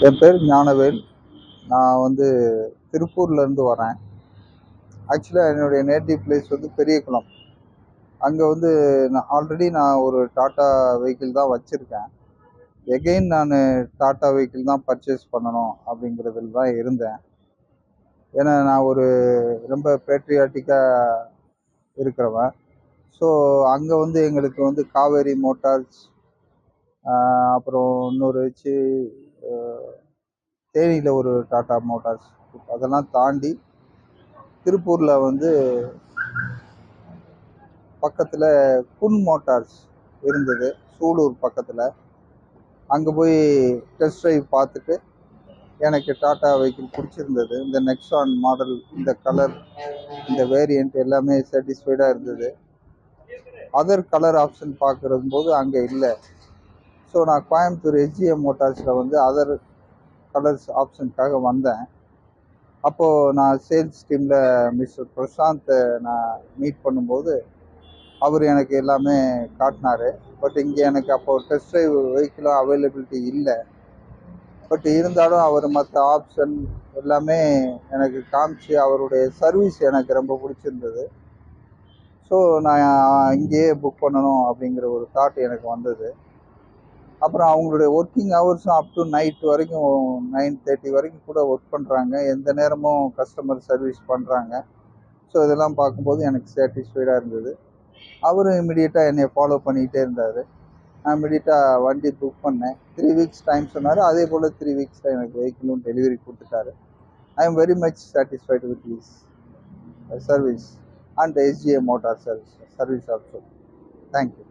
என் பேர் ஞானவேல். நான் வந்து திருப்பூர்லேருந்து வரேன். ஆக்சுவலாக என்னுடைய நேட்டிவ் பிளேஸ் வந்து பெரியகுளம். அங்கே வந்து நான் ஒரு டாட்டா வெஹிக்கிள் தான் வச்சுருக்கேன். எகெயின் நான் டாட்டா வெஹிக்கிள் தான் பர்ச்சேஸ் பண்ணணும் அப்படிங்கிறதுல தான் இருந்தேன். ஏன்னா நான் ஒரு ரொம்ப பேட்ரியாட்டிக்காக இருக்கிறவன். ஸோ அங்கே வந்து எங்களுக்கு வந்து காவேரி மோட்டார்ஸ், அப்புறம் இன்னொரு தேனியில் ஒரு டாட்டா மோட்டார்ஸ், அதெல்லாம் தாண்டி திருப்பூரில் வந்து பக்கத்தில் குன் மோட்டார்ஸ் இருந்தது, சூலூர் பக்கத்தில். அங்கே போய் டெஸ்ட் ட்ரைவ் பார்த்துட்டு எனக்கு டாட்டா வெஹிக்கிள் பிடிச்சிருந்தது. இந்த நெக்ஸான் மாடல், இந்த கலர், இந்த வேரியண்ட் எல்லாமே சாட்டிஸ்ஃபைடாக இருந்தது. அதர் கலர் ஆப்ஷன் பார்க்குறது போது அங்கே இல்லை. ஸோ நான் கோயம்புத்தூர் எஸ்ஜிஎம் மோட்டார்ஸில் வந்து அதர் கலர்ஸ் ஆப்ஷனுக்காக வந்தேன். அப்போது நான் சேல்ஸ் டீமில் மிஸ்டர் பிரசாந்தை நான் மீட் பண்ணும்போது அவர் எனக்கு எல்லாமே காட்டினார். பட் இங்கே எனக்கு அப்போது டெஸ்ட் ட்ரைவ் வெஹிக்கிளும் அவைலபிலிட்டி இல்லை. பட் இருந்தாலும் அவர் மற்ற ஆப்ஷன் எல்லாமே எனக்கு காமிச்சு அவருடைய சர்வீஸ் எனக்கு ரொம்ப பிடிச்சிருந்தது. ஸோ நான் இங்கேயே புக் பண்ணணும் அப்படிங்கிற ஒரு தாட் எனக்கு வந்தது. அப்புறம் அவங்களுடைய ஒர்க்கிங் ஹவர்ஸும் அப் டு நைட் வரைக்கும் 9:30 வரைக்கும் கூட ஒர்க் பண்ணுறாங்க. எந்த நேரமும் கஸ்டமர் சர்வீஸ் பண்ணுறாங்க. ஸோ இதெல்லாம் பார்க்கும்போது எனக்கு சாட்டிஸ்ஃபைடாக இருந்தது. அவரும் இமிடியேட்டாக என்னை ஃபாலோ பண்ணிக்கிட்டே இருந்தார். நான் இமிடியேட்டாக வண்டி புக் பண்ணேன். 3 வீக்ஸ் டைம் சொன்னார். அதே போல் 3 வீக்ஸில் எனக்கு வெஹிக்கிளும் டெலிவரி கொடுத்துட்டாரு. I am very much satisfied with his service and SGM motor service also. Thank you.